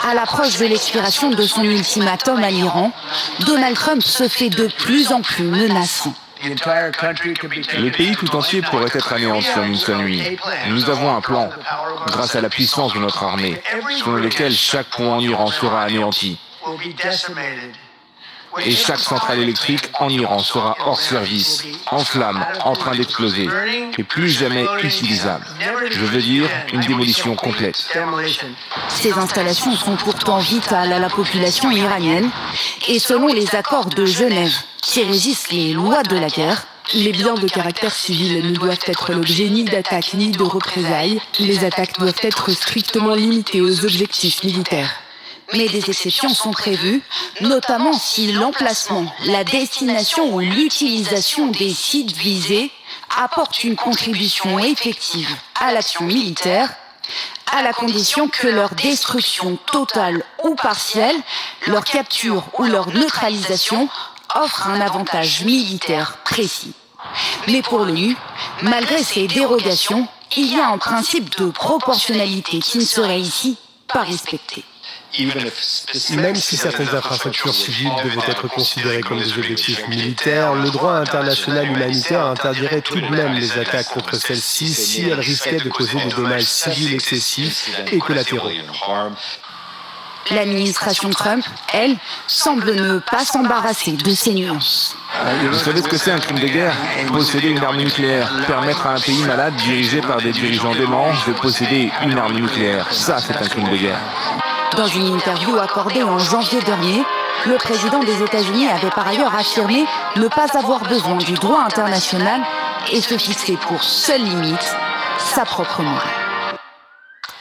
À l'approche de l'expiration de son ultimatum à l'Iran, Donald Trump se fait de plus en plus menaçant. Le pays tout entier pourrait être anéanti en une seule nuit. Nous avons un plan, grâce à la puissance de notre armée, selon lequel chaque pont en Iran sera anéanti. Et chaque centrale électrique en Iran sera hors service, en flammes, en train d'exploser, et plus jamais utilisable. Je veux dire, une démolition complète. Ces installations sont pourtant vitales à la population iranienne, et selon les accords de Genève, qui régissent les lois de la guerre, les biens de caractère civil ne doivent être l'objet ni d'attaques ni de représailles. Les attaques doivent être strictement limitées aux objectifs militaires. Mais des exceptions sont prévues, notamment si l'emplacement, la destination ou l'utilisation des sites visés apporte une contribution effective à l'action militaire, à la condition que leur destruction totale ou partielle, leur capture ou leur neutralisation offre un avantage militaire précis. Mais pour l'ONU, malgré ces dérogations, il y a un principe de proportionnalité qui ne serait ici pas respecté. Même si certaines infrastructures civiles devaient être considérées comme des objectifs militaires, le droit international humanitaire interdirait tout de même les attaques contre celles-ci si elles risquaient de causer des dommages civils excessifs et collatéraux. L'administration Trump, elle, semble ne pas s'embarrasser de ces nuances. Vous savez ce que c'est un crime de guerre? Posséder une arme nucléaire. Permettre à un pays malade dirigé par des dirigeants déments de posséder une arme nucléaire. Ça, c'est un crime de guerre. Dans une interview accordée en janvier dernier, le président des États-Unis avait par ailleurs affirmé ne pas avoir besoin du droit international et se fixer pour seule limite sa propre morale.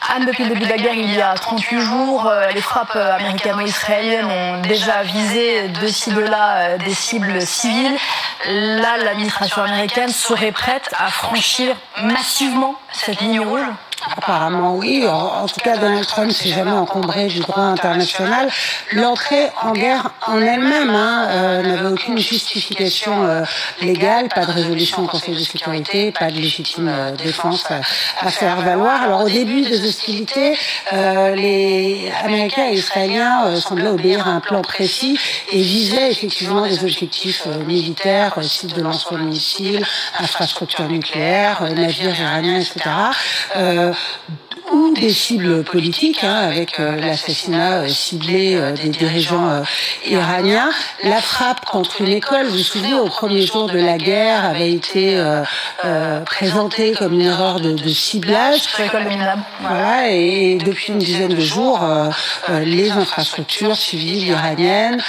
Anne, depuis le début de la guerre, il y a 38 jours, les frappes américano-israéliennes ont déjà visé de ci, de là des cibles civiles. Là, l'administration américaine serait prête à franchir massivement cette ligne rouge ? Apparemment oui, en tout cas Donald Trump s'est jamais encombré du droit international. L'entrée en guerre en elle-même n'avait aucune justification légale, pas de résolution au Conseil de sécurité, pas de légitime défense à faire valoir. Alors au début des hostilités, les Américains et Israéliens semblaient obéir à un plan précis et visaient effectivement des objectifs militaires, sites de lancement de missiles, infrastructures nucléaires, navires iraniens, etc. Ou des cibles politiques, avec l'assassinat ciblé des dirigeants iraniens. La frappe contre une école, vous vous souvenez, au premier jour de la guerre, avait été présentée comme une erreur de ciblage. Voilà, et depuis une dizaine de jours, les infrastructures civiles iraniennes,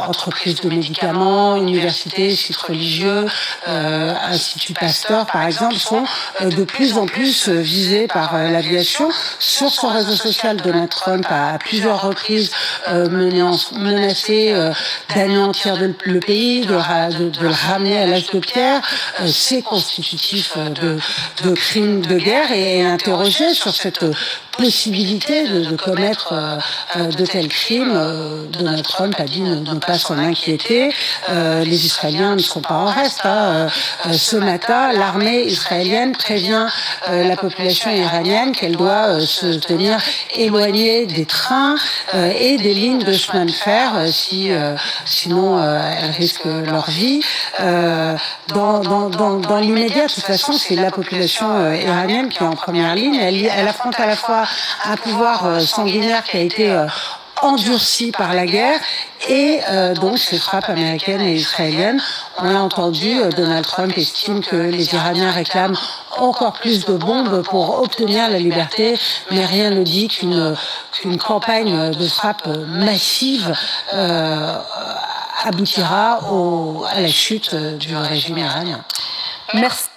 entreprises de médicaments, universités, sites religieux, Institut Pasteur, par exemple, sont de plus en plus visés par l'aviation. Sur son réseau social, Donald Trump a à plusieurs reprises menacé d'anéantir le pays, de le ramener à l'âge de pierre. C'est constitutif de crimes de guerre et interrogé sur cette possibilité de commettre de tels crimes. Donald Trump a dit ne pas s'en inquiéter. Les Israéliens ne sont pas en reste. Ce matin, l'armée israélienne prévient la population iranienne qu'elle doit se tenir éloignée des trains et des lignes de chemin de fer, sinon elles risquent leur vie. Dans l'immédiat, de toute façon, c'est la population iranienne qui est en première ligne. Elle affronte à la fois un pouvoir sanguinaire qui a été endurci par la guerre et donc ces frappes américaines et israéliennes. On l'a entendu, Donald Trump estime que les Iraniens réclament encore plus de bombes pour obtenir la liberté, mais rien ne dit qu'une campagne de frappe massive aboutira à la chute du régime iranien. Merci.